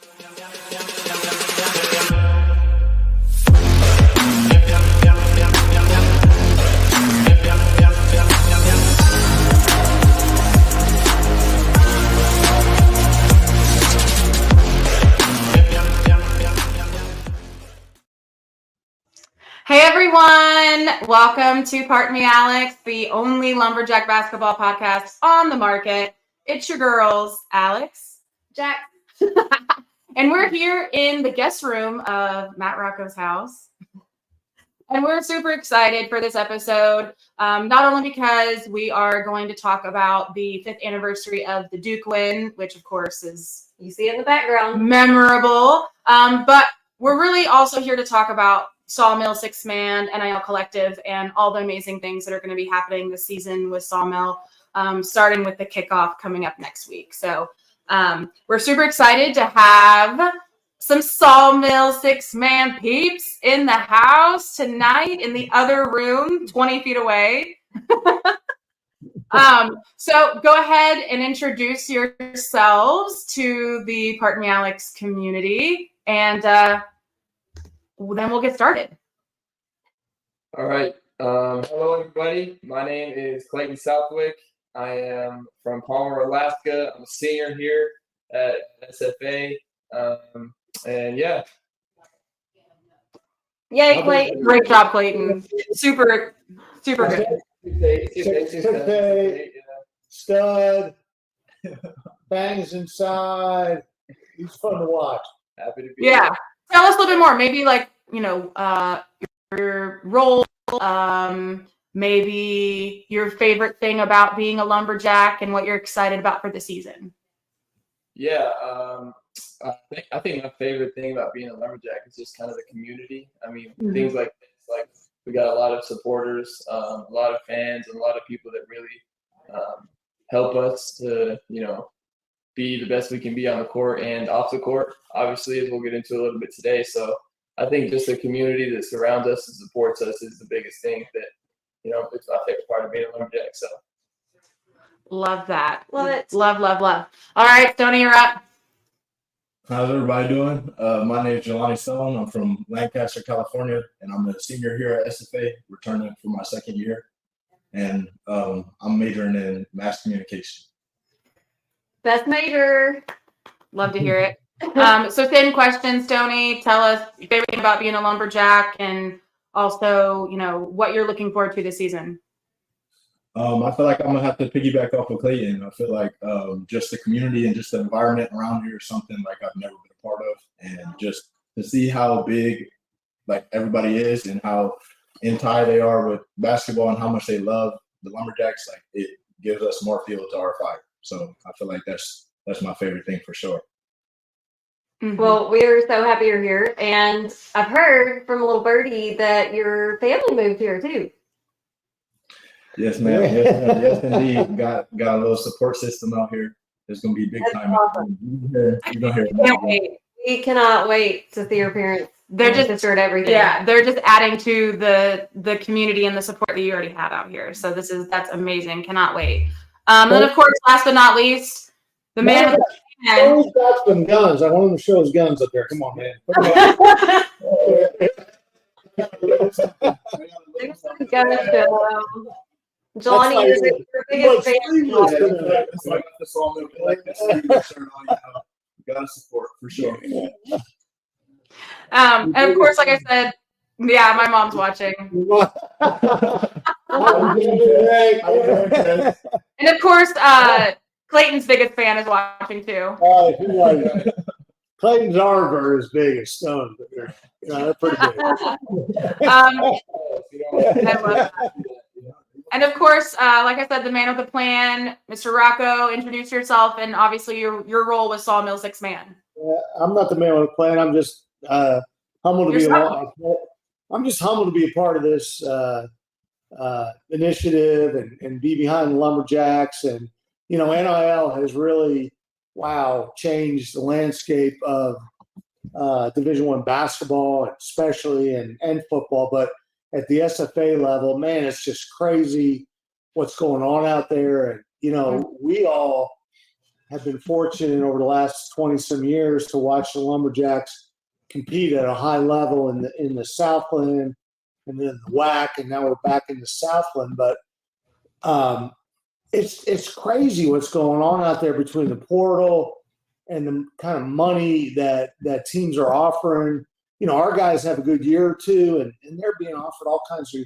Hey everyone, welcome to Pardon Me Alex, the only Lumberjack Basketball podcast on the market. It's your girls, Alex, Jack, and we're here in the guest room of Matt Rocco's house. And we're super excited for this episode, not only because we are going to talk about the 5th anniversary of the Duke win, which of course is, you see it in the background, memorable, but we're really also here to talk about Sawmill 6th, Man NIL Collective, and all the amazing things that are going to be happening this season with Sawmill, starting with the Kickoff coming up next week. So we're super excited to have some Sawmill 6th, Man peeps in the house tonight in the other room, 20 feet away. So go ahead and introduce yourselves to the Pardon Me Alex community, and then we'll get started. All right. Hello, everybody. My name is Clayton Southwick. I am from Palmer, Alaska. I'm a senior here at SFA. And yeah. Yay, Clayton. Great job, Clayton. Super good. Stud. Bangs inside. He's fun to watch. Happy to be Yeah. here. Tell us a little bit more. Maybe your role, maybe your favorite thing about being a Lumberjack and what you're excited about for the season. Yeah. I think my favorite thing about being a Lumberjack is just kind of the community. I mean, things like this, like we got a lot of supporters, a lot of fans, and a lot of people that really help us to, be the best we can be on the court and off the court, obviously, as we'll get into a little bit today. So I think just the community that surrounds us and supports us is the biggest thing that, it's my favorite part of being a Lumberjack. So Love that. Love it. Love. All right, Stoney, you're up. How's everybody doing? My name is Jelani Stone. I'm from Lancaster, California, and I'm a senior here at SFA, returning for my second year. And I'm majoring in mass communication. Best major. Love to hear it. So same question, Stoney. Tell us your favorite thing about being a Lumberjack, and also, what you're looking forward to this season. I feel like I'm gonna have to piggyback off of Clayton. I feel like just the community and just the environment around here is something like I've never been a part of, and just to see how big like everybody is and how in tie they are with basketball and how much they love the Lumberjacks, like it gives us more fuel to our fire. So I feel like that's my favorite thing for sure. Mm-hmm. Well, we're so happy you're here, and I've heard from a little birdie that your family moved here too. Yes, ma'am. Yes, indeed. Got a little support system out here. It's gonna be big That's time. awesome. You're gonna hear it. Can't wait. We cannot wait to see your parents. They're just sister everything. Yeah, they're just adding to the community and the support that you already have out here. So that's amazing. Cannot wait. And then of course, last but not least, the man with the plan. He's got some guns. I want him to show his guns up there. Come on, man. Jelani, you're your biggest fan. It's like the Sawmill Collective. Gotta support for sure. And of course, like I said, yeah, my mom's watching. And of course, Clayton's biggest fan is watching too. Clayton's arms are as big as Stone, but they're pretty big. I love that. And of course, like I said, the man with the plan, Mr. Rocco, introduce yourself, and obviously your role with Sawmill 6th, Man. I'm not the man with a plan. I'm just humbled to be along. I'm just humbled to be a part of this initiative and be behind the Lumberjacks. And NIL has really changed the landscape of Division I basketball, especially and football. But at the SFA level, man, it's just crazy what's going on out there. And we all have been fortunate over the last 20 some years to watch the Lumberjacks compete at a high level in the Southland and then the WAC, and now we're back in the Southland. But it's crazy what's going on out there between the portal and the kind of money that teams are offering. You know, our guys have a good year or two, and they're being offered all kinds of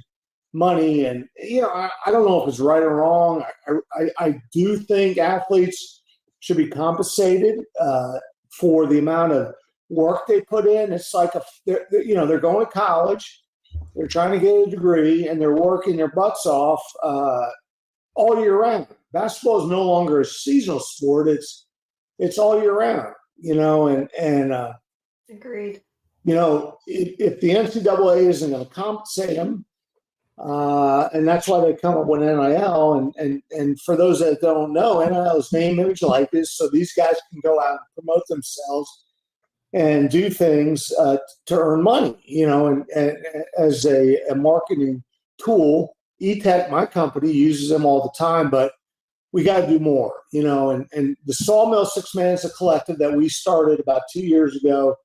money. And, you know, I don't know if it's right or wrong. I do think athletes should be compensated for the amount of work they put in. It's like, they're going to college, they're trying to get a degree, and they're working their butts off all year round. Basketball is no longer a seasonal sport. It's all year round, you know, and Agreed. you know, if the NCAA isn't going to compensate them, and that's why they come up with NIL. And for those that don't know, NIL is name, image, likeness. So these guys can go out and promote themselves and do things to earn money, you know, and as a marketing tool. E-Tech, my company, uses them all the time, but we got to do more, you know. And the Sawmill 6th Man is a collective that we started about 2 years ago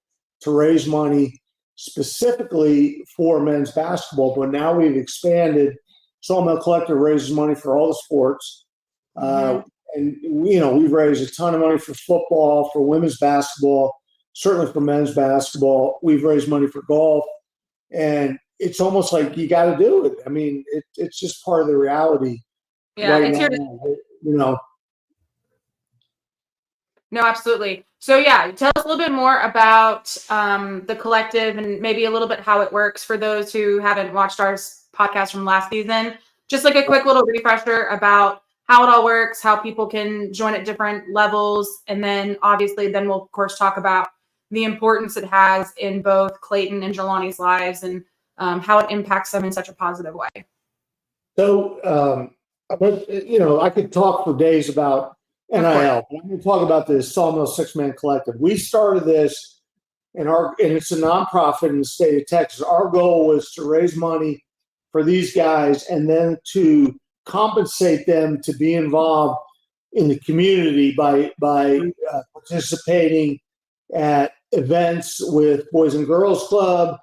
to raise money specifically for men's basketball, but now we've expanded. Sawmill Collective raises money for all the sports. And, you know, we've raised a ton of money for football, for women's basketball, certainly for men's basketball. We've raised money for golf. And it's almost like you got to do it. I mean, it's just part of the reality. Yeah, right it's now, you know. No, absolutely. So yeah, tell us a little bit more about the collective and maybe a little bit how it works for those who haven't watched our podcast from last season. Just like a quick little refresher about how it all works, how people can join at different levels, and then obviously then we'll of course talk about the importance it has in both Clayton and Jelani's lives and how it impacts them in such a positive way. So, you know, I could talk for days about NIL, but I'm going to talk about the Sawmill 6th Man Collective. We started this, and it's a nonprofit in the state of Texas. Our goal was to raise money for these guys and then to compensate them to be involved in the community by participating at events with Boys and Girls Club,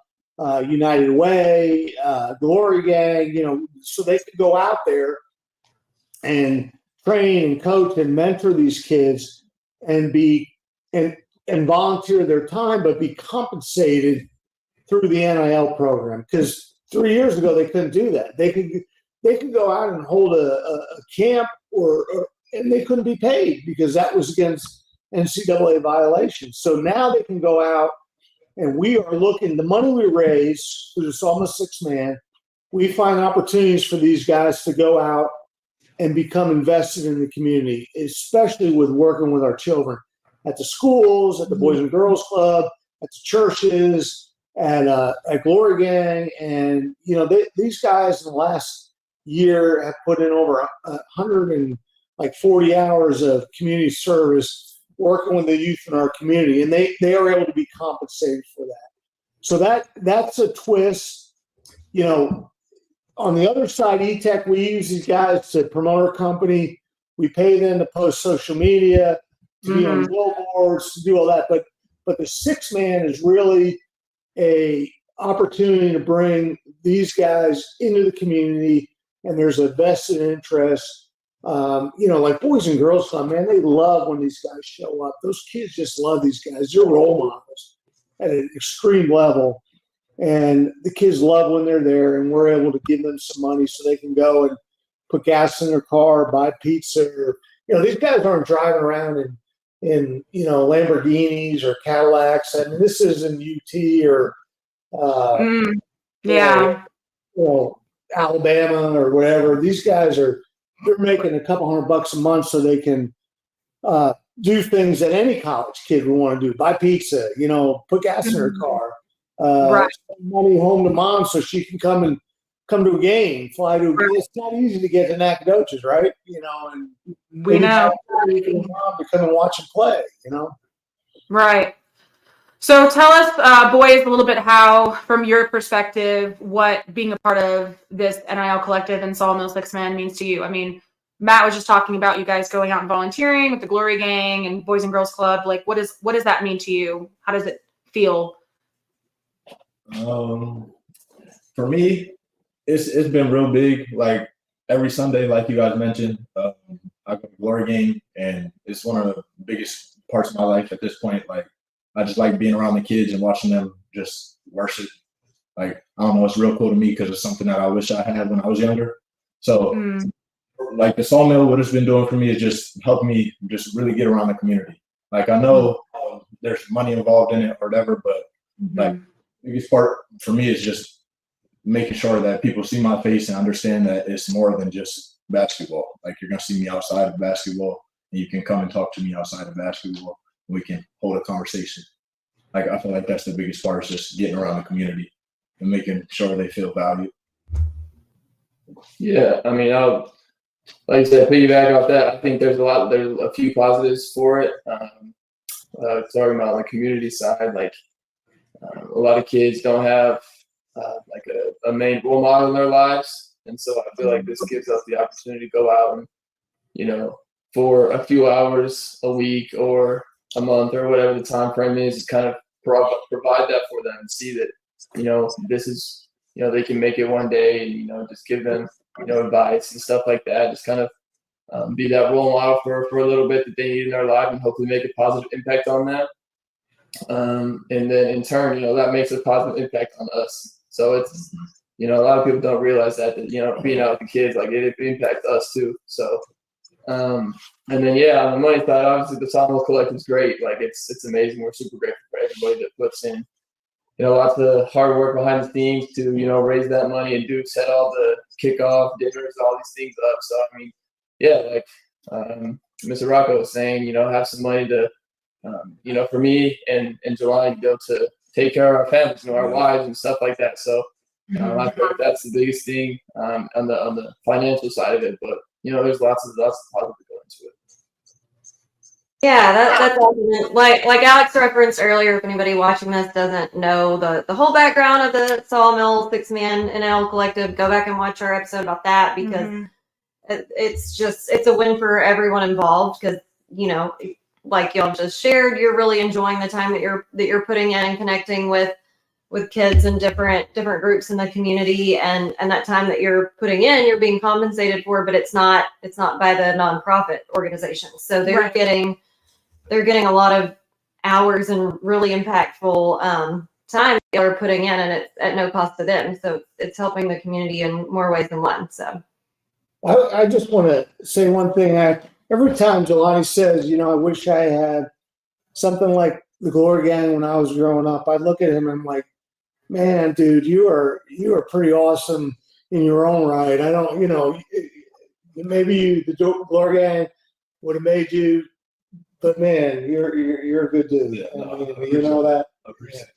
United Way, Glory Gang, you know, so they could go out there and train and coach and mentor these kids and volunteer their time, but be compensated through the NIL program. Because 3 years ago they couldn't do that. They could go out and hold a camp and they couldn't be paid because that was against NCAA violations. So now they can go out, and we are looking, the money we raise through the Sawmill 6th Man, we find opportunities for these guys to go out and become invested in the community, especially with working with our children at the schools, at the Boys and Girls Club, at the churches, at Glory Gang. And, you know, these guys in the last year have put in over 140 hours of community service working with the youth in our community, and they are able to be compensated for that. So that's a twist. You know, on the other side, E-Tech, we use these guys to promote our company. We pay them to post social media, to be on billboards, to do all that. But the 6th Man is really a opportunity to bring these guys into the community, and there's a vested interest. You know, like Boys and Girls Club, man, they love when these guys show up. Those kids just love these guys. They're role models at an extreme level. And the kids love when they're there, and we're able to give them some money so they can go and put gas in their car, buy pizza. Or, you know, these guys aren't driving around in you know, Lamborghinis or Cadillacs. I mean, this isn't UT or you know, Alabama or whatever. These guys they're making a couple $100 a month so they can do things that any college kid would want to do. Buy pizza, you know, put gas in her car, send money home to mom so she can come to a game, fly to a game. It's not easy to get to Nacogdoches, right? You know, and we know. Mom to come and watch them play, you know? Right. So tell us, boys, a little bit how, from your perspective, what being a part of this NIL collective and Sawmill 6th Man means to you. I mean, Matt was just talking about you guys going out and volunteering with the Glory Gang and Boys and Girls Club. Like, what does that mean to you? How does it feel? For me, it's been real big. Like every Sunday, like you guys mentioned, I go to Glory Game, and it's one of the biggest parts of my life at this point. Like I just like being around the kids and watching them just worship. Like I don't know, it's real cool to me because it's something that I wish I had when I was younger. So, like the Sawmill, what it's been doing for me is just helping me just really get around the community. Like I know there's money involved in it or whatever, but like the biggest part for me is just making sure that people see my face and understand that it's more than just basketball. Like you're gonna see me outside of basketball, and you can come and talk to me outside of basketball, and we can hold a conversation. Like I feel like that's the biggest part, is just getting around the community and making sure they feel valued. Yeah, I mean, like I said, piggyback off that, I think there's a few positives for it. Talking about the community side, like a lot of kids don't have like a main role model in their lives, and so I feel like this gives us the opportunity to go out and, you know, for a few hours a week or a month or whatever the time frame is, kind of provide that for them and see that, you know, this is, you know, they can make it one day, and, you know, just give them, you know, advice and stuff like that. Just kind of be that role model for a little bit that they need in their life, and hopefully make a positive impact on that. And then in turn, you know, that makes a positive impact on us. So it's, you know, a lot of people don't realize that, you know, being out with the kids, like it impacts us too. So, and then, yeah, on the money side, obviously the Sawmill Collective is great. Like it's amazing. We're super grateful for everybody that puts in, you know, lots of hard work behind the scenes to, you know, raise that money and set all the kickoff dinners, all these things up. So, I mean, yeah, like Mr. Rocco was saying, you know, have some money to, you know, for me and Jelani, you know, to take care of our families, you know, our wives and stuff like that. So I think that's the biggest thing on the financial side of it. But, you know, there's lots of positive go into it. Yeah, that's awesome. Like Alex referenced earlier, if anybody watching this doesn't know the whole background of the Sawmill 6th Man NIL Collective, go back and watch our episode about that, because it's a win for everyone involved. Because, you know, like y'all just shared, you're really enjoying the time that you're putting in and connecting with kids and different groups in the community, and that time that you're putting in, you're being compensated for, but it's not by the nonprofit organizations. So they're getting a lot of hours and really impactful time they're putting in, and it's at no cost to them. So it's helping the community in more ways than one. So I just want to say one thing. Every time Jelani says, you know, I wish I had something like the Glory Gang when I was growing up, I look at him and I'm like, man, dude, you are pretty awesome in your own right. I don't, you know, maybe the Glory Gang would have made you, but man, you're a good dude. Yeah, no, you know that. I appreciate it.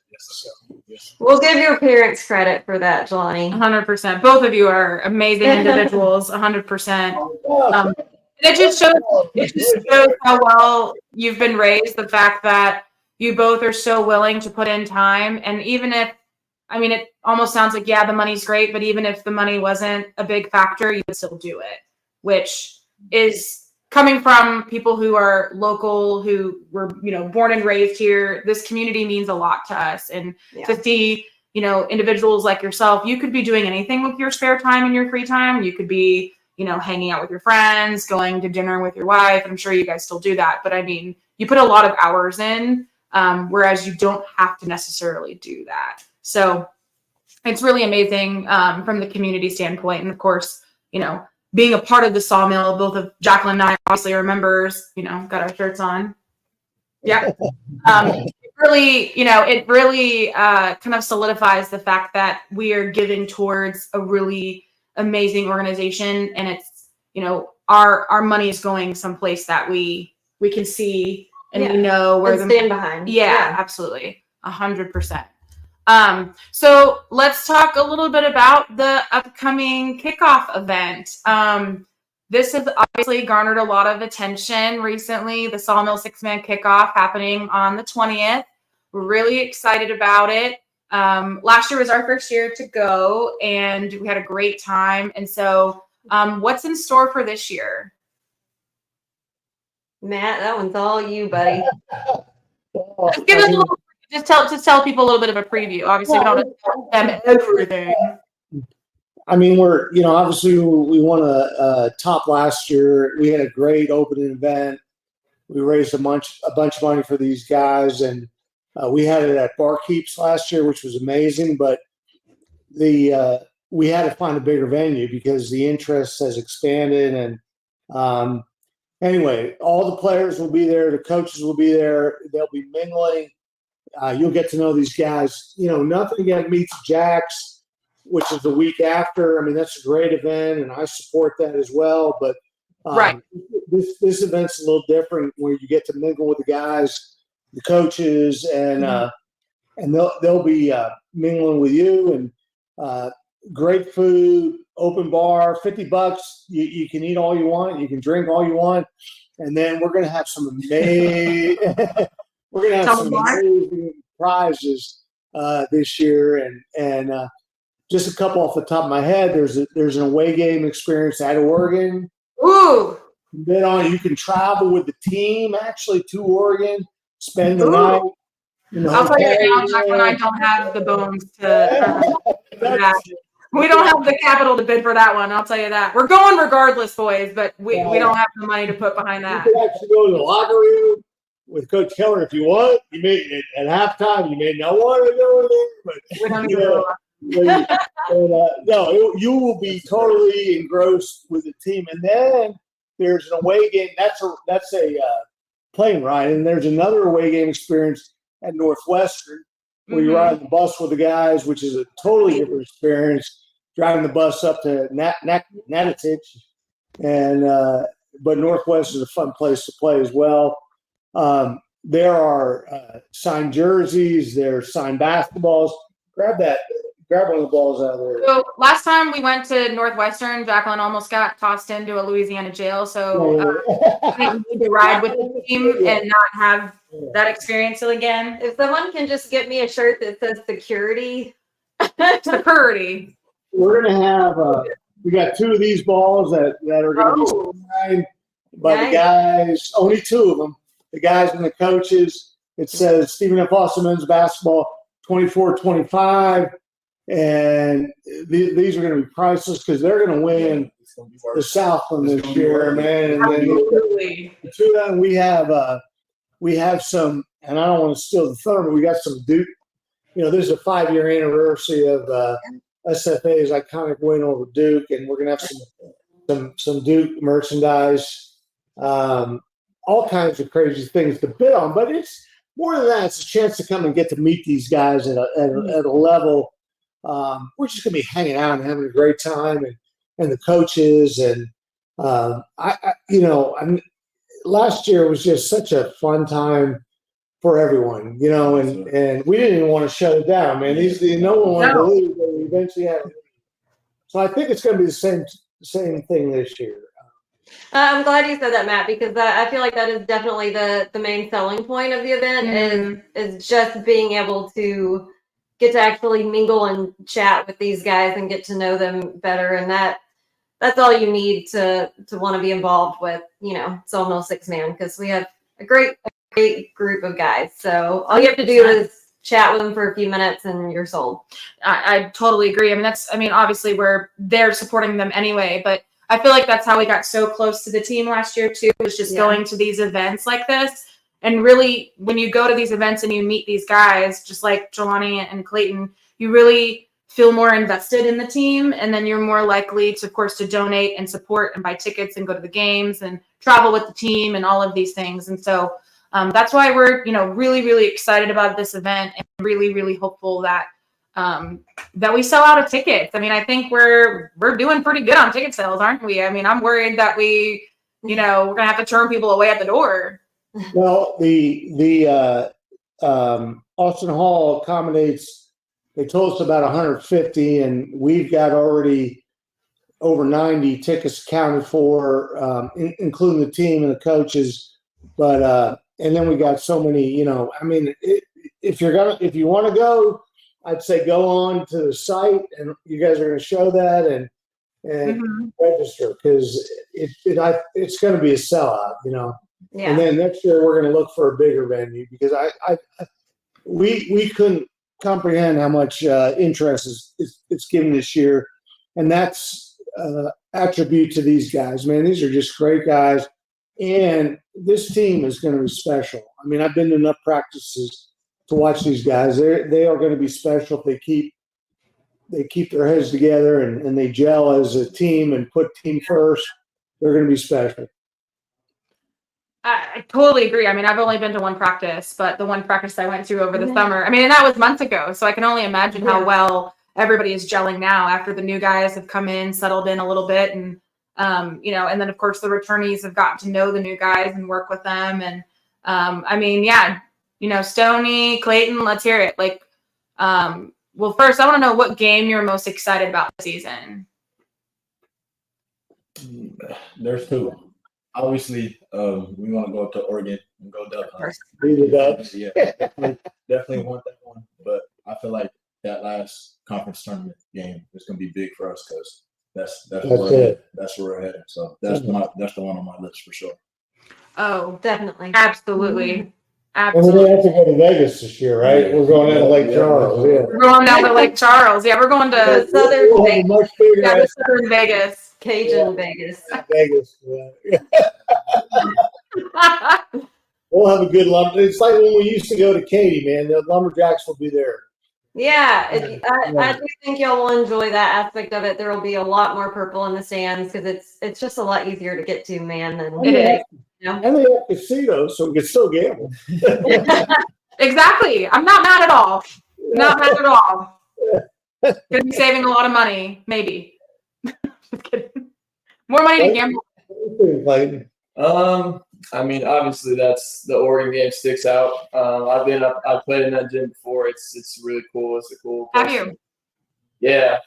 Yes. we'll give your parents credit for that, Jelani. 100%. Both of you are amazing individuals. 100%. It just shows how well you've been raised. The fact that you both are so willing to put in time, and even if, I mean, it almost sounds like, yeah, the money's great, but even if the money wasn't a big factor, you would still do it, which is coming from people who are local, who were, you know, born and raised here. This community means a lot to us. And to see, you know, individuals like yourself, you could be doing anything with your spare time and your free time. You could be, you know, hanging out with your friends, going to dinner with your wife. I'm sure you guys still do that. But I mean, you put a lot of hours in, whereas you don't have to necessarily do that. So it's really amazing from the community standpoint. And of course, you know, being a part of the Sawmill, both of Jacqueline and I obviously are members, you know, got our shirts on. Yeah. It really kind of solidifies the fact that we are giving towards a really amazing organization. And it's, you know, our money is going someplace that we can see and we know where and stand behind. Yeah, absolutely. 100%. So let's talk a little bit about the upcoming kickoff event. This has obviously garnered a lot of attention recently, the Sawmill 6th Man kickoff happening on the 20th. We're really excited about it. Last year was our first year to go, and we had a great time. And so what's in store for this year? Matt, that one's all you, buddy. Well, Give us a little, just tell people a little bit of a preview. Obviously, we don't tell them everything. I mean, we're, obviously we won a top last year. We had a great opening event. We raised a bunch of money for these guys, and we had it at Barkeeps last year, which was amazing. But we had to find a bigger venue because the interest has expanded. And anyway, all the players will be there. The coaches will be there. They'll be mingling. You'll get to know these guys. Nothing against Meets Jacks, which is the week after. I mean, that's a great event, and I support that as well. But Right. This event's a little different, where you get to mingle with the guys, the coaches, and they'll be mingling with you. And great food, open bar, $50. You can eat all you want, you can drink all you want, and then we're gonna have some amazing prizes this year, and just a couple off the top of my head. There's an away game experience at Oregon. Ooh. Then you can travel with the team actually to Oregon, spend the Ooh. night. I'll tell you right now, Jack and I don't have the bones to. We don't have the capital to bid for that one. I'll tell you that. We're going regardless, boys, but we don't have the money to put behind that. You can actually go to the locker room with Coach Keller if you want. You may at halftime. You may not want to go in there, but We don't even no, you will be totally engrossed with the team. And then there's an away game. That's a plane ride, and there's another away game experience at Northwestern where you ride the bus with the guys, which is a totally different experience. Driving the bus up to Natchitoches, and but Northwest is a fun place to play as well. There are signed jerseys. There's signed basketballs. Grab one of the balls out of there. So last time we went to Northwestern, Jacqueline almost got tossed into a Louisiana jail. So I think we need to ride with the team and not have that experience again. If someone can just get me a shirt that says security. Security. We're gonna have we got 2 of these balls that are gonna be signed by the guys. Only 2 of them. The guys and the coaches. It says Stephen F. Austin men's basketball 24-25. And these are going to be priceless because they're going to win the Southland this year, man. And then the 2 of them, we have some, and I don't want to steal the thunder, but we got some Duke. This is a 5-year anniversary of SFA's iconic win over Duke, and we're going to have some Duke merchandise, all kinds of crazy things to bid on. But it's more than that; it's a chance to come and get to meet these guys at a level. We're just gonna be hanging out and having a great time, and the coaches and last year was just such a fun time for everyone, and we didn't even want to shut it down, man. No one wanted to leave, but we eventually had to leave. So I think it's going to be the same thing this year. I'm glad you said that, Matt, because I feel like that is definitely the main selling point of the event is just being able to get to actually mingle and chat with these guys and get to know them better. And that's all you need to want to be involved with, Sawmill 6th Man, because we have a great group of guys. So all you have to do is chat with them for a few minutes and you're sold. I totally agree. Obviously we're there supporting them anyway, but I feel like that's how we got so close to the team last year too, was just going to these events like this. And really, when you go to these events and you meet these guys, just like Jelani and Clayton, you really feel more invested in the team. And then you're more likely to, of course, to donate and support and buy tickets and go to the games and travel with the team and all of these things. And so that's why we're, really, really excited about this event and really, really hopeful that that we sell out of tickets. I think we're doing pretty good on ticket sales, aren't we? I'm worried that we're going to have to turn people away at the door. Well, the Austin Hall accommodates. They told us about 150, and we've got already over 90 tickets accounted for, including the team and the coaches. But and then we got so many. If you want to go, I'd say go on to the site, and you guys are going to show that and register, because it's going to be a sellout. Yeah. And then next year we're going to look for a bigger venue because we couldn't comprehend how much interest it's given this year, and that's attribute to these guys. Man, these are just great guys, and this team is going to be special. I mean, I've been to enough practices to watch these guys. They are going to be special if they keep their heads together and they gel as a team and put team first. They're going to be special. I totally agree. I mean, I've only been to one practice, but the one practice I went to over the summer, I mean, and that was months ago. So I can only imagine how well everybody is gelling now after the new guys have come in, settled in a little bit. And, you know, and then of course the returnees have gotten to know the new guys and work with them. And, I mean, yeah, you know, Stoney, Clayton, let's hear it. Like, well, first I want to know what game you're most excited about this season. There's two. Obviously, we want to go up to Oregon and go Duck Hunt. Yeah, definitely want that one. But I feel like that last conference tournament game is going to be big for us because that's where we're headed. So that's the one on my list for sure. Oh, definitely. Absolutely. And we're going to have to go to Vegas this year, right? We're going down to Lake Charles. Yeah. We're going down to Lake Charles. Yeah, we're going to Southern Vegas. Much bigger. Yeah, Southern Vegas. Cajun Vegas. Vegas. Yeah. We'll have a good lumber. It's like when we used to go to Katy, man. The Lumberjacks will be there. Yeah, I do think y'all will enjoy that aspect of it. There will be a lot more purple in the stands because it's just a lot easier to get to, man. Than It is. You know? And they have casinos, so we can still gamble. Exactly. I'm not mad at all. Not mad at all. Gonna be saving a lot of money, maybe. Just kidding. More money to gamble. I mean, obviously that's the Oregon game sticks out. I've played in that gym before. It's really cool. It's a cool place. Have you? Yeah.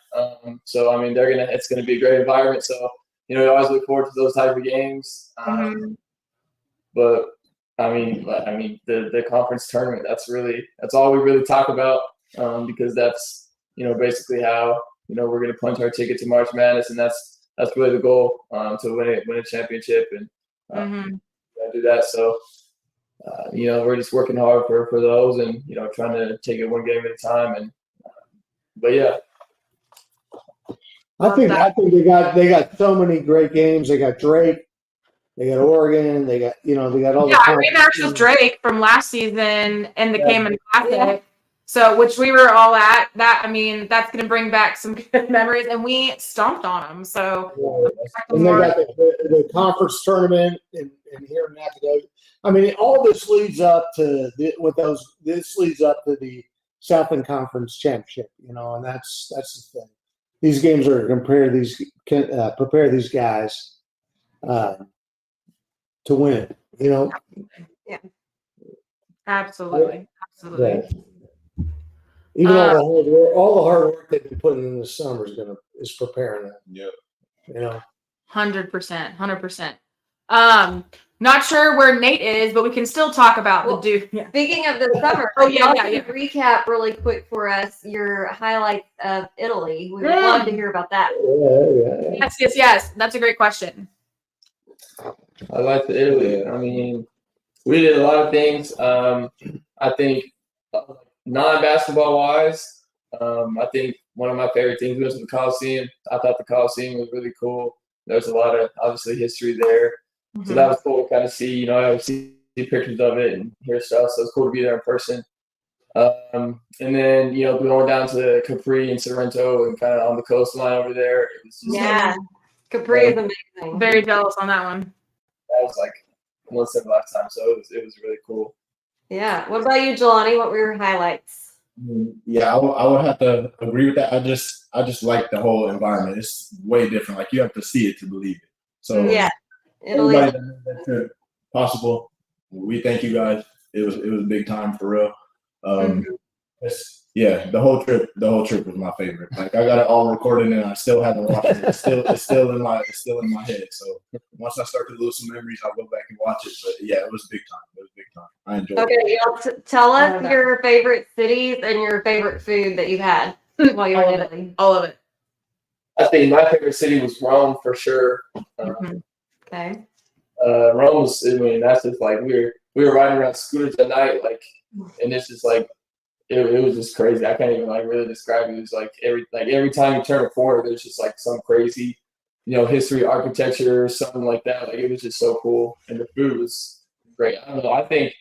So I mean, it's gonna be a great environment. So you know, we always look forward to those type of games. But I mean, the conference tournament. That's all we really talk about because that's, you know, basically how, you know, we're gonna punch our ticket to March Madness, and that's really the goal, to win a championship and do that. So you know, we're just working hard for those, and you know, trying to take it one game at a time. And but yeah. I think they got so many great games. They got Drake, they got Oregon, they got all the. Yeah, I rematched with Drake from last season in the Cayman Classic. So, which we were all at. That, I mean, that's going to bring back some good memories, and we stomped on them. So, and they got the conference tournament and here in Nacogdoches. I mean, all this leads up to this leads up to the Southland Conference Championship, you know, and that's the thing. These games are to prepare these guys to win, you know. Yeah. Absolutely. Yeah. Even all the hard work they've been putting in this summer is preparing them. Yeah. You know. 100%. Not sure where Nate is, but we can still talk about the Duke. Yeah. Speaking of the summer, recap really quick for us your highlights of Italy. We would love to hear about that. Yeah. Yes. That's a great question. I like the Italy. I mean, we did a lot of things. I think non-basketball wise, I think one of my favorite things was the Coliseum. I thought the Coliseum was really cool. There's a lot of obviously history there. So that was cool to kind of see, you know, I would see pictures of it and hear stuff. So it's cool to be there in person. And then, you know, going down to Capri and Sorrento and kind of on the coastline over there. It was just Capri is amazing. Very jealous on that one. That was like once in a lifetime. So it was really cool. Yeah. What about you, Jelani? What were your highlights? Yeah, I would have to agree with that. I just like the whole environment. It's way different. Like you have to see it to believe it. So Italy. Everybody that made that trip possible, we thank you guys. It was big time for real. The whole trip was my favorite. Like I got it all recorded and I still haven't watched it. It's still in my head. So once I start to lose some memories, I'll go back and watch it. But yeah, it was big time. I enjoyed it. Okay, y'all tell us your favorite cities and your favorite food that you've had while you were in Italy. All of it. I think my favorite city was Rome for sure. Okay. Rome was, I mean, that's just like we were riding around scooters at night, like, and it's just like it was just crazy. I can't even like really describe it. It was like every time you turn a corner, there's just like some crazy, history, architecture, or something like that. Like it was just so cool, and the food was great. I don't know. I think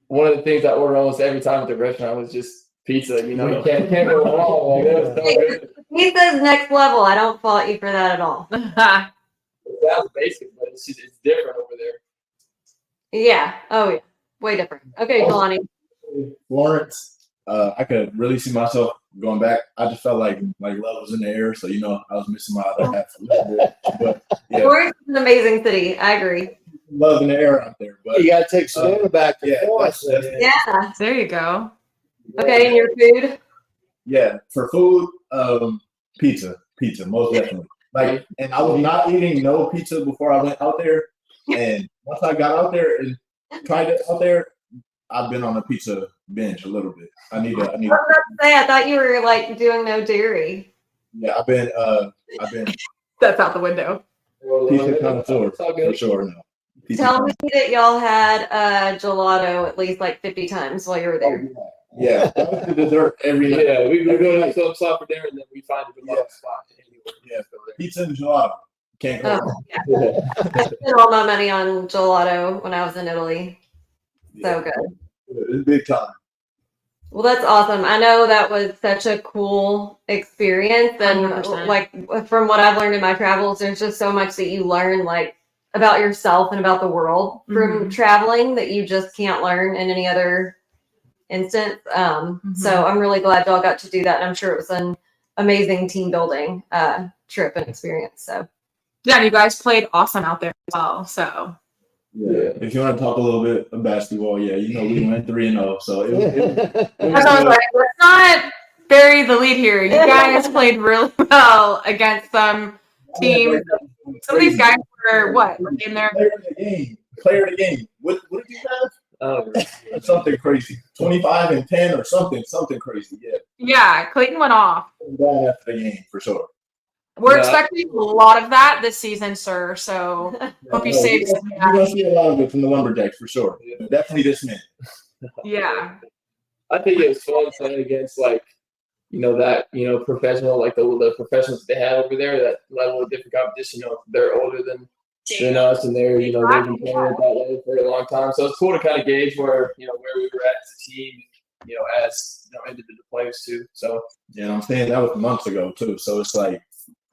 one of the things I ordered almost every time at the restaurant was just pizza. You can't go wrong. Like that was so good. Pizza's next level. I don't fault you for that at all. It sounds basic, but it's different over there. Yeah. Oh yeah. Way different. Okay, Jelani. Florence, I could really see myself going back. I just felt like love was in the air, so I was missing my other half a little bit. But yeah, Florence is an amazing city. I agree. love in the air out there. But You got to take Savannah back to Florence. Yeah. There you go. Okay, and your food? yeah, for food, pizza, most definitely. Like, and I was not eating no pizza before I went out there. And once I got out there and tried it out there, I've been on a pizza binge a little bit. I need. I was about to say, I thought you were like doing no dairy. Yeah, I've been. That's out the window. Pizza connoisseur for sure now. Tell me that y'all had gelato at least like 50 times while you were there. Yeah, that was the dessert every night. Yeah, we go to some stop for dinner and then we find a gelato spot anywhere. Yeah, pizza and gelato. Can't go Oh, wrong. yeah. I spent all my money on gelato when I was in Italy. So good. It's big time. Well, that's awesome. I know that was such a cool experience. And 100%. like from what I've learned in my travels, there's just so much that you learn like about yourself and about the world from traveling that you just can't learn in any other instance. So I'm really glad y'all got to do that. And I'm sure it was an amazing team building trip and experience. So Yeah, you guys played awesome out there as well. So Yeah. If you want to talk a little bit of basketball, we went 3-0. So it was I was like, let's not bury the lead here. You guys played really well against some teams. Some of these guys were in there. Player of the game. What did you have? Something crazy. 25 and 10 or something crazy. Yeah. Yeah, Clayton went off. Down after the game for sure. We're expecting a lot of that this season, sir. So hope you save some of You're that. gonna see a lot of it from the Lumberjacks for sure. Definitely this man. Yeah. I think it was fun playing against professional, like the professionals they have over there, that level of different competition. They're older than us, and they've been playing at that level for a long time. So it's cool to kind of gauge where we were at as a team, as individual players too. So Yeah, I'm saying that was months ago too. So it's like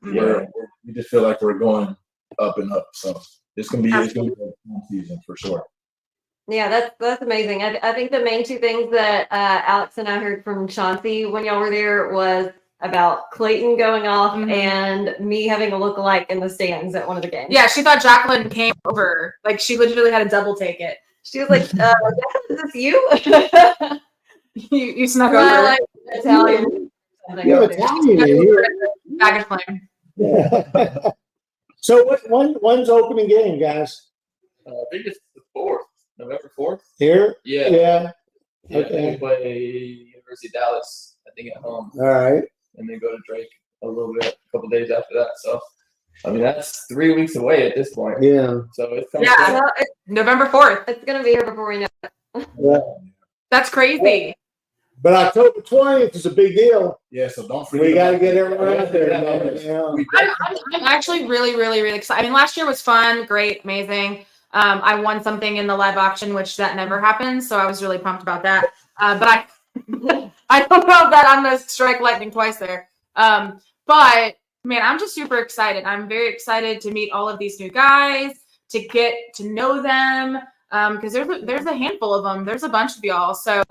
we just feel like we're going up and up. So it's gonna be a fun season for sure. yeah, that's amazing. I think the main two things that Alex and I heard from Chauncey when y'all were there was about Clayton going off and me having a look-alike in the stands at one of the games. Yeah, she thought Jacqueline came over. Like she literally had to double take it. She was like, "Is this you?" You snuck Well, I over. like Italian. You're Italian. Baggage claim. Yeah. So when's opening game, guys? I think it's the 4th, November 4th. Here? Yeah. Yeah. I think we play University of Dallas, I think, at home, All right. and then go to Drake a couple days after that. So, I mean, that's 3 weeks away at this point. Yeah. So it's coming. Yeah. Well, November 4th. it's gonna be here before we know it. Yeah. That's crazy. But October 20th is a big deal. Yeah, so don't forget. We got to get everyone out there. Man. Yeah. I'm actually really, really, really excited. I mean, last year was fun, great, amazing. I won something in the live auction, which that never happens, so I was really pumped about that. But I don't know that I'm gonna strike lightning twice there. But man, I'm just super excited. I'm very excited to meet all of these new guys, to get to know them, because there's a handful of them. There's a bunch of y'all, so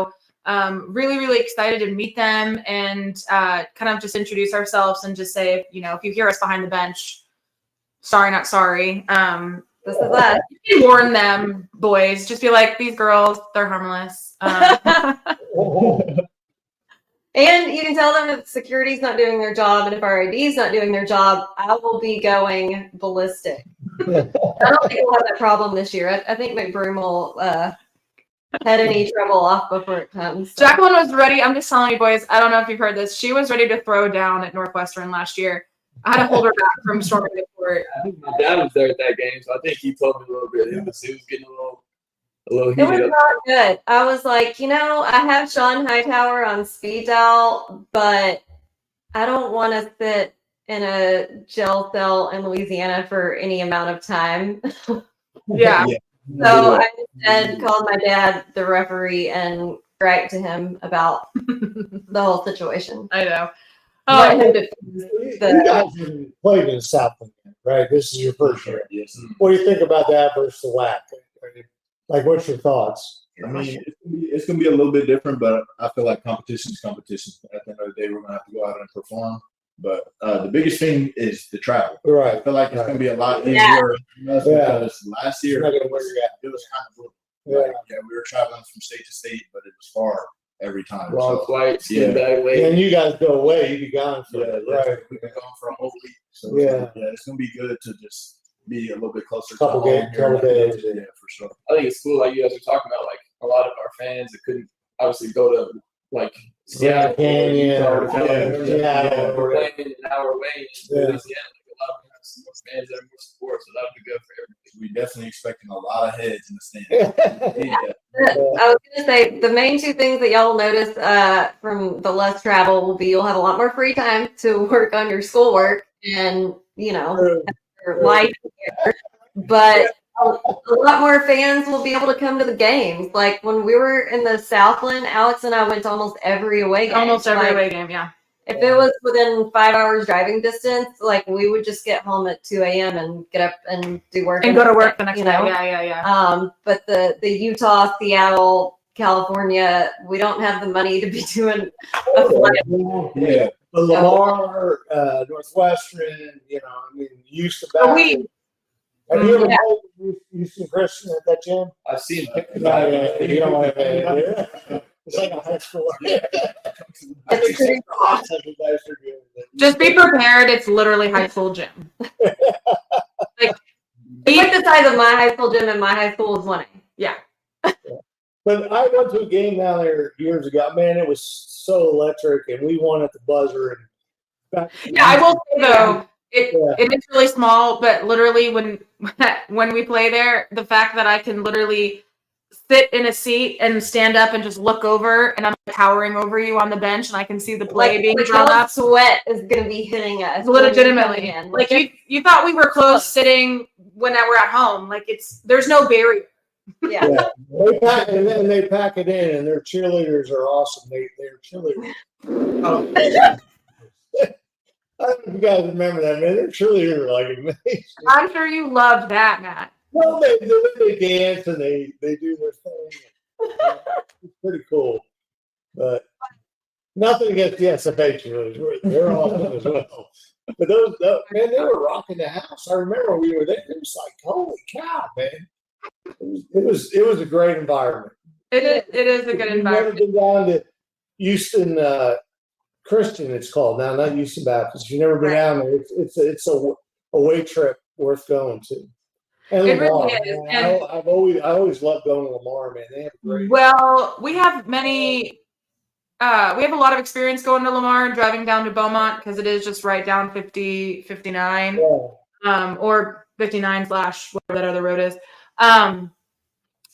really, really excited to meet them and kind of just introduce ourselves and just say, if you hear us behind the bench, sorry, not sorry. This is us. You can warn them, boys. Just be like, these girls, they're harmless. And you can tell them if security's not doing their job and if our ID is not doing their job, I will be going ballistic. I don't think we'll have that problem this year. I think McBroom will head any trouble off before it comes. So. Jacqueline was ready. I'm just telling you, boys, I don't know if you've heard this. She was ready to throw down at Northwestern last year. I had to hold her back from storming the court. I think my dad was there at that game, so I think he told me a little bit. He was getting a little It was heated up. not good. I was like, I have Sean Hightower on speed dial, but I don't want to sit in a jail cell in Louisiana for any amount of time. Yeah. So I instead called my dad, the referee, and griped to him about the whole situation. I know. Want him to You guys haven't played in Southland, right? This is your first year. Yes. What do you think about that versus the WAC? Like, what's your thoughts? I mean, it's gonna be a little bit different, but I feel like competition is competition. At the end of the day, we're gonna have to go out and perform. But the biggest thing is the travel. I Right. feel like it's gonna be a lot easier Yeah. because last year It's not gonna work out. it was kind of Yeah. like, we were traveling from state to state, but it was far every time. Long So, flights, yeah. bag late. And you guys go away, you be gone for yeah, right. we've been going for a whole week. So Yeah. it's gonna be good to just be a little bit closer Couple to home. couple days. Yeah, for sure. I think it's cool, like you guys were talking about, like a lot of our fans that couldn't obviously go to like Seattle, Canyon, or yeah, we're playing an hour away in Yeah. Louisiana. Like a lot of fans that are more support, so that'll be good for everybody. We definitely expecting a lot of heads in the stand. I was going to say the main two things that y'all will notice from the less travel will be you'll have a lot more free time to work on your schoolwork and your life here. But a lot more fans will be able to come to the games. Like when we were in the Southland, Alex and I went to almost every away game. Almost every Like, away game, yeah. If it was within 5 hours driving distance, like we would just get home at 2 a.m. and get up and do work And go to work the next day. know? Yeah. But the Utah, Seattle, California, we don't have the money to be doing a flight. Yeah. But Lamar, Northwestern, Houston. But we, Have you ever Yeah. played Houston Christian at that gym? I've seen pictures. You don't want to. It's like a high school. It's pretty awesome. You guys are good. just be prepared. It's literally high school gym. It's like the size of my high school gym, and my high school was 1A. Yeah. But I went to a game down there years ago. Man, it was so electric, and we won at the buzzer. And Yeah, I will say though, Yeah. it is really small, but literally when we play there, the fact that I can literally sit in a seat and stand up and just look over, and I'm towering over you on the bench, and I can see the play being drawn up. Sweat is going to be hitting us. Legitimately, like you thought we were close sitting when we're at home. Like there's no barrier. Yeah. Yeah, they pack it in, and their cheerleaders are awesome. They're cheerleaders. I don't know if you guys remember that, man. Their cheerleaders are like amazing. I'm sure you loved that, Matt. Well, they dance and they do their thing. It's pretty cool, but nothing against the SFA cheerleaders. They're awesome as well. But those man, they were rocking the house. I remember we were there. It was like, holy cow, man! It was a great environment. It is a good If you've environment. never been down to Houston Christian, it's called now, not Houston Baptist. If you've never been down there, it's a away trip worth going to. And It Lamar, really is. man, And- I always loved going to Lamar, man. They have great. Well, we have we have a lot of experience going to Lamar and driving down to Beaumont because it is just right down 59, Yeah. or 59 / whatever that other road is.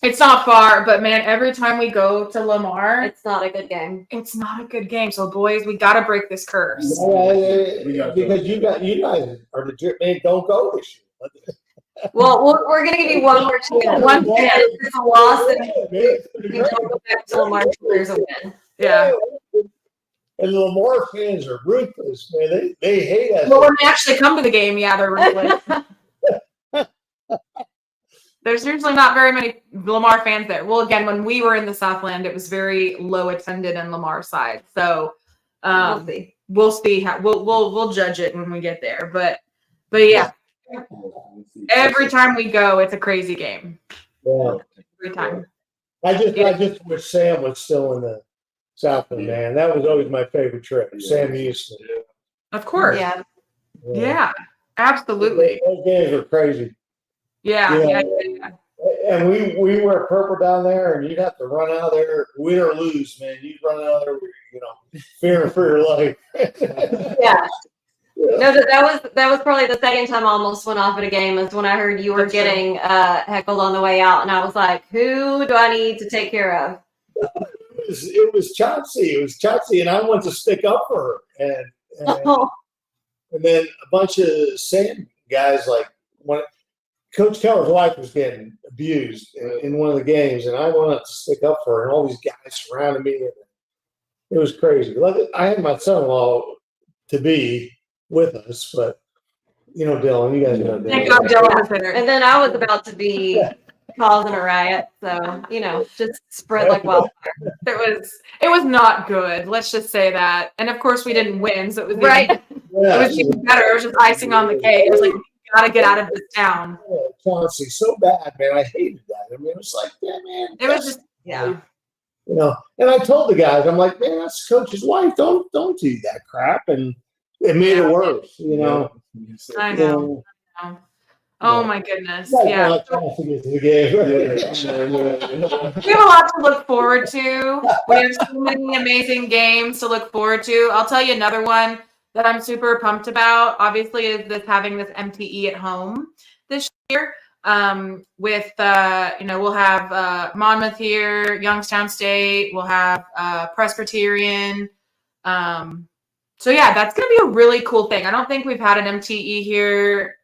It's not far, but man, every time we go to Lamar, It's not a good game. it's not a good game. So boys, we got to break this curse. Because you guys are legit, man. Don't go this year. Well, we're going to give you one more chance. One chance. It's a loss, and Yeah, man, it's gonna be we don't go back to Lamar till there's a win. Yeah. And the Lamar fans are ruthless, man. They hate us. Well, when they actually come to the game, yeah, they're ruthless. There's usually not very many Lamar fans there. Well, again, when we were in the Southland, it was very low attended in Lamar side. So We'll see. we'll see how we'll judge it when we get there. But yeah, every time we go, it's a crazy game. Yeah. Every time. I just wish Sam was still in the Southland, man. That was always my favorite trip. Sam Houston. Of course. Yeah. Yeah. Absolutely. Those games are crazy. Yeah. And we wear purple down there, and you'd have to run out of there, win or lose, man. You'd run out of there, fearing for your life. Yeah. No, that was probably the second time I almost went off at a game is when I heard you were getting heckled on the way out, and I was like, "Who do I need to take care of?" It was Chauncey. It was Chauncey, and I went to stick up for her, and then a bunch of sand guys like when Coach Keller's wife was getting abused in one of the games, and I went up to stick up for her, and all these guys surrounded me, and it was crazy. I had my son-in-law to be with us, but Dylan, you guys know Dylan. Thank God Dylan was there. And then I was about to be causing a riot, so just spread like wildfire. It was not good. Let's just say that. And of course, we didn't win, so it was Right. It was even better. It was just icing on the cake. It was like, you gotta get out of this town. Chauncey, so bad, man. I hated that. I mean, it was like, yeah, man. It was just And I told the guys, I'm like, man, that's Coach's wife. Don't do that crap, and it made it worse. I know. Oh my goodness. Like, Yeah. Chauncey gets the game. We have a lot to look forward to. We have so many amazing games to look forward to. I'll tell you another one that I'm super pumped about, obviously, is having this MTE at home this year. We'll have Monmouth here, Youngstown State, we'll have Presbyterian. So yeah, that's going to be a really cool thing. I don't think we've had an MTE here.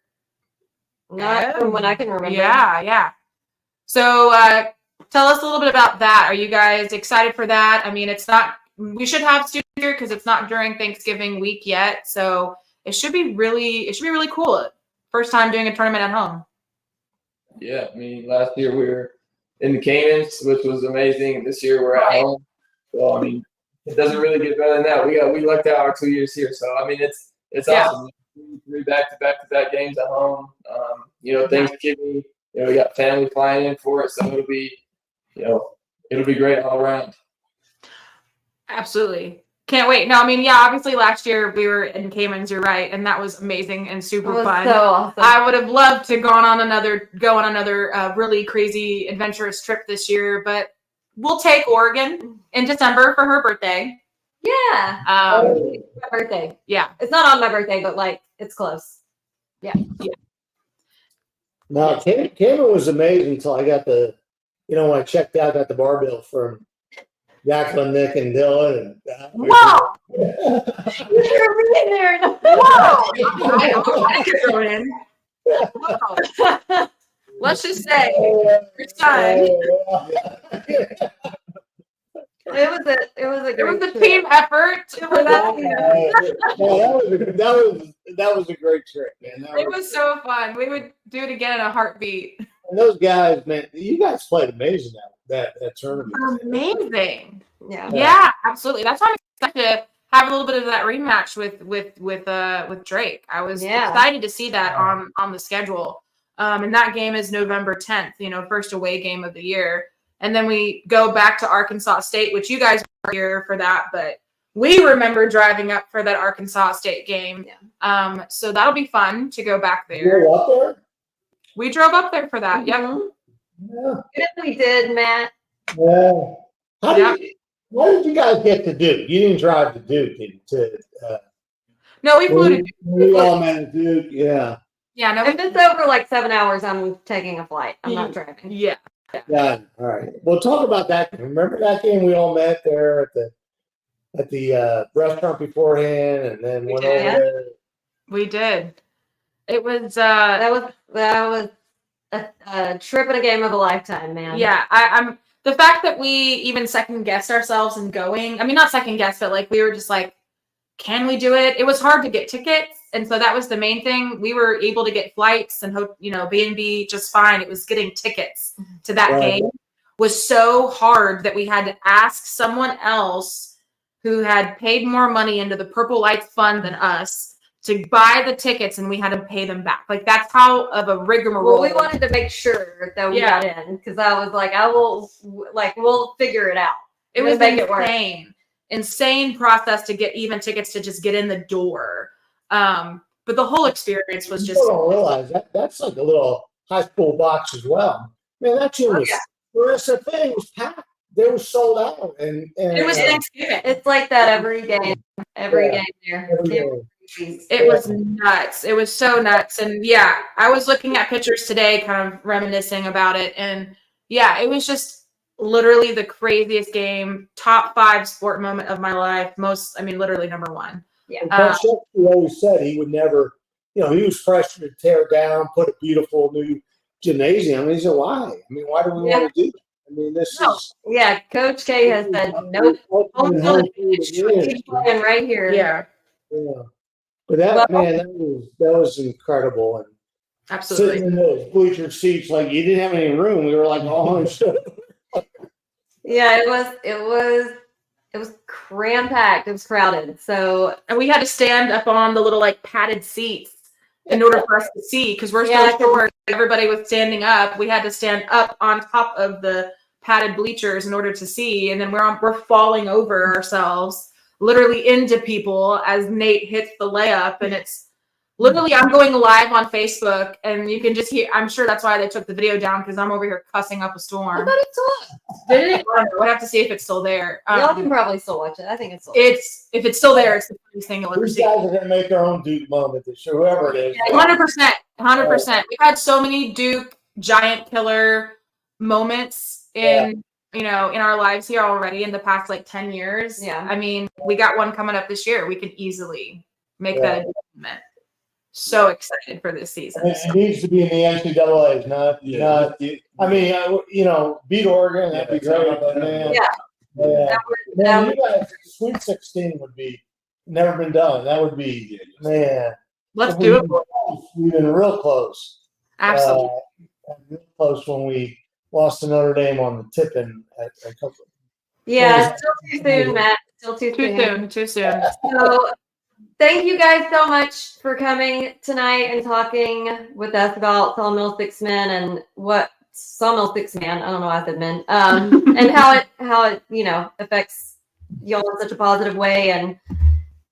Not from when I can remember. Yeah. So tell us a little bit about that. Are you guys excited for that? I mean, we should have students here because it's not during Thanksgiving week yet. So it should be really cool. First time doing a tournament at home. Yeah, I mean, last year we were in the Caymans, which was amazing. This year we're at home. So I mean, it doesn't really get better than that. We lucked out our 2 years here. So I mean, it's awesome. 3 back-to-back games at home. Thanksgiving. We got family flying in for it, so it'll be great all around. Absolutely. Can't wait. No, I mean, yeah, obviously last year we were in Caymans, you're right, and that was amazing and super fun. So awesome. I would have loved to go on another really crazy adventurous trip this year, but we'll take Oregon in December for her birthday. Yeah. My birthday. Yeah. It's not on my birthday, but it's close. Yeah. No, Cayman was amazing until I got when I checked out, got the bar bill from Jacqueline, Nick, and Dylan. Whoa! You're in there. Whoa! I could throw it in. Whoa. Let's just say, first time. It was a team effort for that. That was a great trip, man. It was so fun. We would do it again in a heartbeat. And those guys, man, you guys played amazing that tournament. Amazing. Yeah, absolutely. That's why I'm excited to have a little bit of that rematch with Drake. I was excited to see that on the schedule. And that game is November 10th. First away game of the year. And then we go back to Arkansas State, which you guys were here for that, but we remember driving up for that Arkansas State game. Yeah. So that'll be fun to go back there. You were up there? We drove up there for that. Mm-hmm. Yeah. Yes, we did, Matt. Yeah. What did you guys get to do? You didn't drive to Duke, No, we flew to Duke. We all met at Duke, yeah. Yeah, no. If it's over 7 hours, I'm taking a flight. I'm not driving. Yeah. Yeah. All right. Well, talk about that. Remember that game we all met there at the restaurant beforehand, and then went over there. We did. It was that was a trip and a game of a lifetime, man. Yeah, I'm the fact that we even second guessed ourselves and going. I mean, not second guess, but we were just can we do it? It was hard to get tickets. And so that was the main thing. We were able to get flights and B&B just fine. It was getting tickets to that game was so hard that we had to ask someone else who had paid more money into the Purple Lights Fund than us to buy the tickets, and we had to pay them back. Like, that's how of a rigmarole. Well, we wanted to make sure that we got in, because I was like, we'll figure it out. It was insane process to get even tickets to just get in the door. But the whole experience was just. People don't realize that's like a little high school box as well. Man, that gym was. The rest of the thing was packed. They were sold out, and it was Thanksgiving. It's like that every game. Every game there. Every game. It was nuts. It was so nuts. And yeah, I was looking at pictures today, kind of reminiscing about it. And yeah, it was just literally the craziest game, top 5 sport moment of my life. Literally number 1. Yeah. Coach Sheffield always said he would never, he was pressured to tear it down, put a beautiful new gymnasium. And he said, why? Why do we want to do that? This is. Yeah, Coach K has said, nope. He's playing right here. Yeah. Yeah. But that was incredible. And Absolutely. sitting in those bleacher seats, like you didn't have any room. We were like all on each other. Yeah, it was cram packed. It was crowded. So, and we had to stand up on the little padded seats in order for us to see, because we're so short. Everybody was standing up. We had to stand up on top of the padded bleachers in order to see, and then we're falling over ourselves, literally into people as Nate hits the layup, and it's literally I'm going live on Facebook, and you can just hear. I'm sure that's why they took the video down, because I'm over here cussing up a storm. I thought it's still up. Did it? We'll have to see if it's still there. Y'all can probably still watch it. I think it's still. If it's still there, it's the funniest thing you'll ever These see. guys are going to make their own Duke moment this year, whoever it is. 100%. 100%. We've had so many Duke giant killer moments in our lives here already in the past 10 years. Yeah. We got one coming up this year. We could easily make that a moment. So excited for this season. It needs to be in the NCAA's, not. Beat Oregon, that'd be great. But man, you guys, Sweet 16 would be never been done. That would be Let's do it. We've been real close. Absolutely. Real close when we lost to Notre Dame on the tipping at a couple. Yeah, still too soon, Matt. Still too soon. Too soon. So, thank you guys so much for coming tonight and talking with us about Sawmill 6th Man and what Sawmill 6th Man, I don't know why I said men, and how it affects y'all in such a positive way. And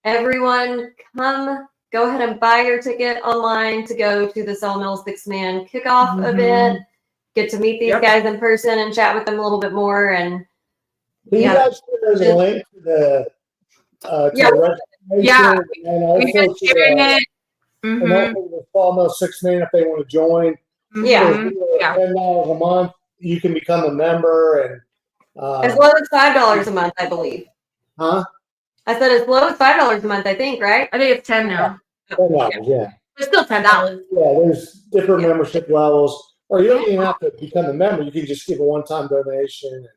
everyone, go ahead and buy your ticket online to go to the Sawmill 6th Man Kickoff event. Get to meet these guys in person and chat with them a little bit more. And you guys share the link to the we've been sharing it. And the Sawmill 6th Man, if they want to join, $10 a month, you can become a member, and as low as $5 a month, I believe. Huh? I said as low as $5 a month, I think, right? I think it's 10 now. $10, It's still $10. Yeah, there's different membership levels. Or you don't even have to become a member. You can just give a one-time donation.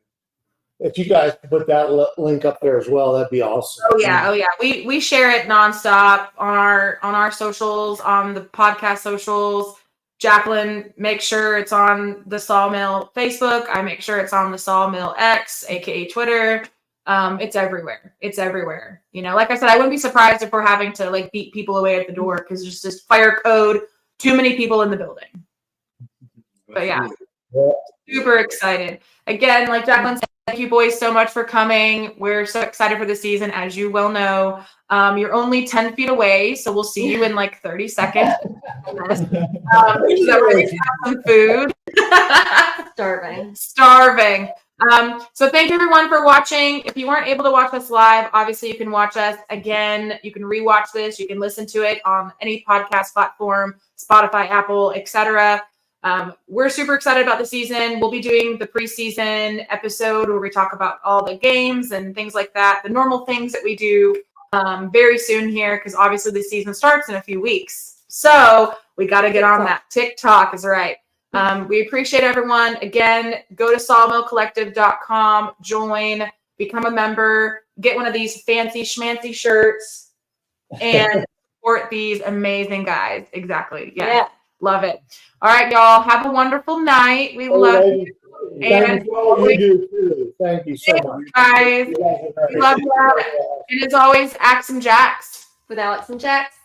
If you guys put that link up there as well, that'd be awesome. Oh yeah. We share it nonstop on our socials, on the podcast socials. Jacqueline makes sure it's on the Sawmill Facebook. I make sure it's on the Sawmill X, aka Twitter. It's everywhere. Like I said, I wouldn't be surprised if we're having to beat people away at the door because there's just fire code. Too many people in the building. But super excited. Again, like Jacqueline said, thank you boys so much for coming. We're so excited for the season, as you well know. You're only 10 feet away, so we'll see you in 30 seconds. So we're going to have some food. Starving. So thank you everyone for watching. If you weren't able to watch us live, obviously you can watch us again. You can rewatch this. You can listen to it on any podcast platform, Spotify, Apple, etc. We're super excited about the season. We'll be doing the preseason episode where we talk about all the games and things like that, the normal things that we do very soon here, because obviously the season starts in a few weeks. So we got to get on that. TikTok is right. We appreciate everyone. Again, go to sawmillcollective.com, join, become a member, get one of these fancy schmancy shirts, and support these amazing guys. Exactly. Yeah. Love it. All right, y'all. Have a wonderful night. We love you. And you do too. Thank you so much, guys. We love you. And as always, Axe and Jacks. With Alex and Jax.